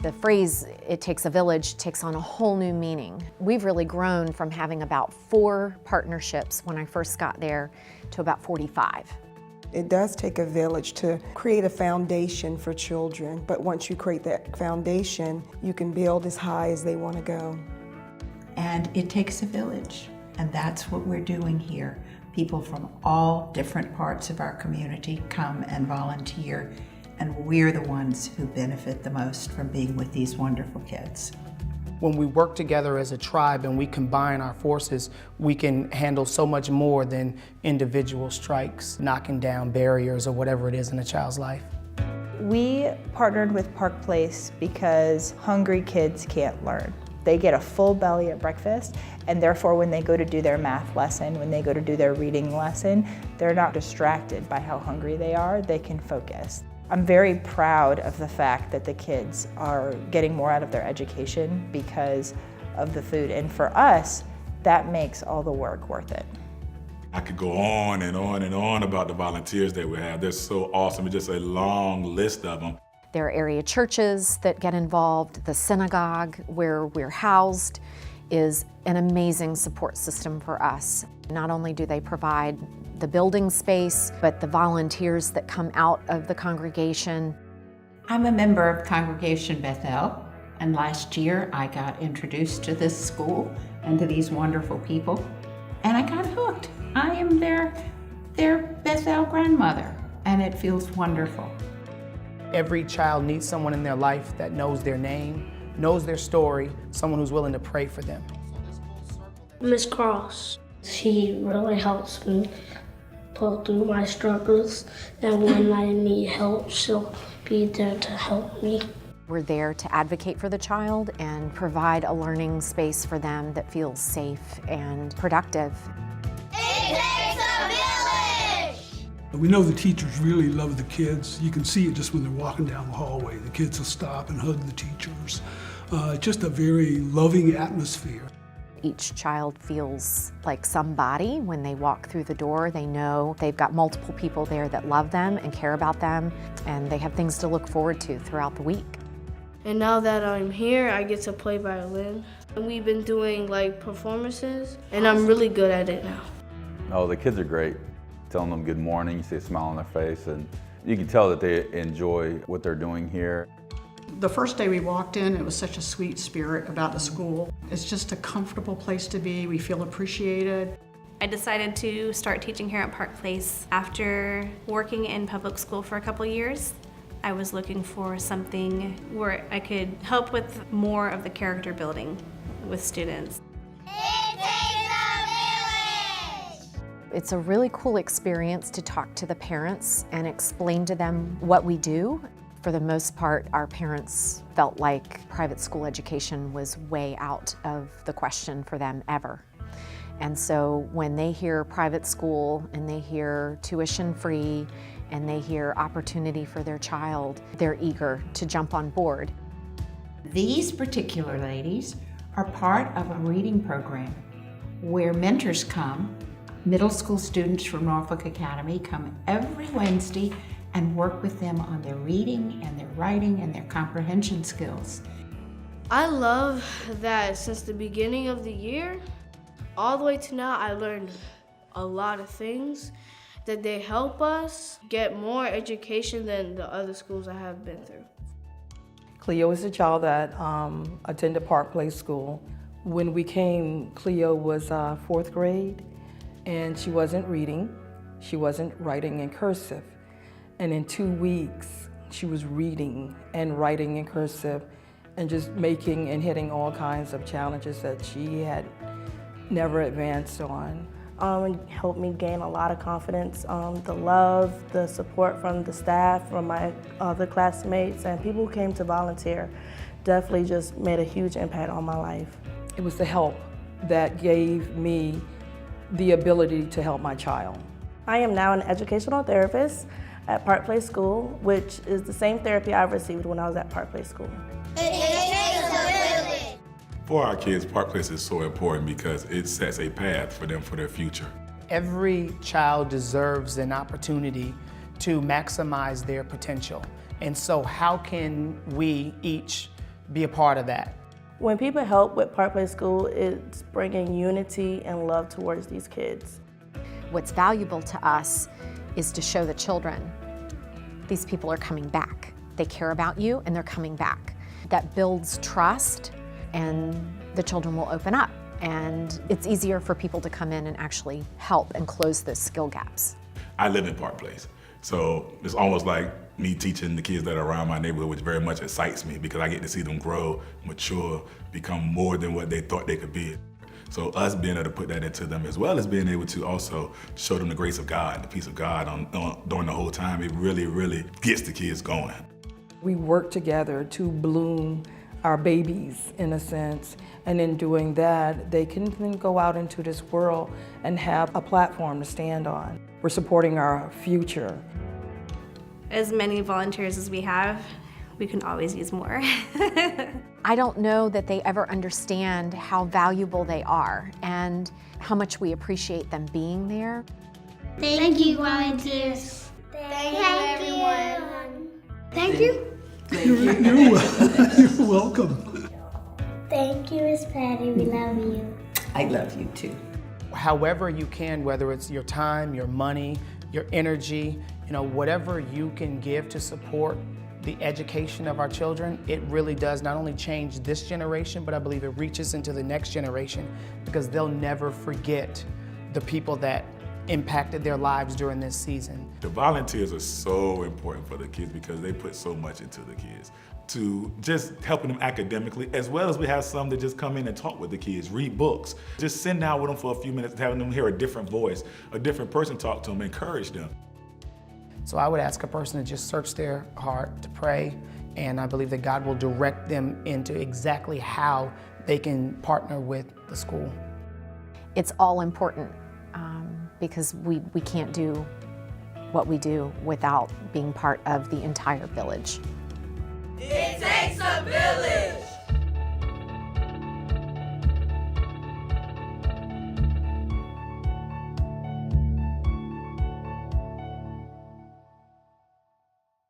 The phrase, "it takes a village," takes on a whole new meaning. We've really grown from having about 4 partnerships when I first got there to about 45. It does take a village to create a foundation for children, but once you create that foundation, you can build as high as they want to go. And it takes a village, and that's what we're doing here. People from all different parts of our community come and volunteer, and we're the ones who benefit the most from being with these wonderful kids. When we work together as a tribe and we combine our forces, we can handle so much more than individual strikes, knocking down barriers or whatever it is in a child's life. We partnered with Park Place because hungry kids can't learn. They get a full belly at breakfast, and therefore when they go to do their math lesson, when they go to do their reading lesson, they're not distracted by how hungry they are, they can focus. I'm very proud of the fact that the kids are getting more out of their education because of the food, and for us, that makes all the work worth it. I could go on and on and on about the volunteers that we have. They're so awesome, it's just a long list of them. There are area churches that get involved. The synagogue where we're housed is an amazing support system for us. Not only do they provide the building space, but the volunteers that come out of the congregation. I'm a member of Congregation Bethel, and last year I got introduced to this school and to these wonderful people, and I got hooked. I am their Bethel grandmother, and it feels wonderful. Every child needs someone in their life that knows their name, knows their story, someone who's willing to pray for them. Miss Cross, she really helps me pull through my struggles, and when I need help, she'll be there to help me. We're there to advocate for the child and provide a learning space for them that feels safe and productive. It takes a village! We know the teachers really love the kids. You can see it just when they're walking down the hallway. The kids will stop and hug the teachers. Just a very loving atmosphere. Each child feels like somebody when they walk through the door. They know they've got multiple people there that love them and care about them, and they have things to look forward to throughout the week. And now that I'm here, I get to play violin. And we've been doing like performances, and I'm really good at it now. Oh, the kids are great. Telling them good morning, you see a smile on their face, and you can tell that they enjoy what they're doing here. The first day we walked in, it was such a sweet spirit about the school. It's just a comfortable place to be. We feel appreciated. I decided to start teaching here at Park Place. After working in public school for a couple years, I was looking for something where I could help with more of the character building with students. It's a really cool experience to talk to the parents and explain to them what we do. For the most part, our parents felt like private school education was way out of the question for them ever. And so when they hear private school and they hear tuition free and they hear opportunity for their child, they're eager to jump on board. These particular ladies are part of a reading program where mentors come. Middle school students from Norfolk Academy come every Wednesday and work with them on their reading and their writing and their comprehension skills. I love that since the beginning of the year, all the way to now, I learned a lot of things that they help us get more education than the other schools I have been through. Cleo is a child that attended Park Place School. When we came, Cleo was 4th grade, and she wasn't reading, she wasn't writing in cursive. And in 2 weeks, she was reading and writing in cursive and just making and hitting all kinds of challenges that she had never advanced on. It helped me gain a lot of confidence. The love, the support from the staff, from my other classmates, and people who came to volunteer definitely just made a huge impact on my life. It was the help that gave me the ability to help my child. I am now an educational therapist at Park Place School, which is the same therapy I received when I was at Park Place School. For our kids, Park Place is so important because it sets a path for them for their future. Every child deserves an opportunity to maximize their potential. And so how can we each be a part of that. When people help with Park Place School, it's bringing unity and love towards these kids. What's valuable to us is to show the children, these people are coming back. They care about you and they're coming back. That builds trust and the children will open up. And it's easier for people to come in and actually help and close those skill gaps. I live in Park Place, so it's almost like me teaching the kids that are around my neighborhood, which very much excites me because I get to see them grow, mature, become more than what they thought they could be. So us being able to put that into them, as well as being able to also show them the grace of God, the peace of God during the whole time, it really, really gets the kids going. We work together to bloom our babies, in a sense, and in doing that, they can then go out into this world and have a platform to stand on. We're supporting our future. As many volunteers as we have, we can always use more. I don't know that they ever understand how valuable they are and how much we appreciate them being there. Thank you, volunteers. Thank you, everyone. Thank you. You're welcome. Thank you, Miss Patty. We love you. I love you too. However you can, whether it's your time, your money, your energy, whatever you can give to support the education of our children, it really does not only change this generation, but I believe it reaches into the next generation because they'll never forget the people that impacted their lives during this season. The volunteers are so important for the kids because they put so much into the kids, to just helping them academically, as well as we have some that just come in and talk with the kids, read books, just sitting down with them for a few minutes, having them hear a different voice, a different person talk to them, encourage them. So I would ask a person to just search their heart, to pray, and I believe that God will direct them into exactly how they can partner with the school. It's all important because we can't do what we do without being part of the entire village. It takes a village.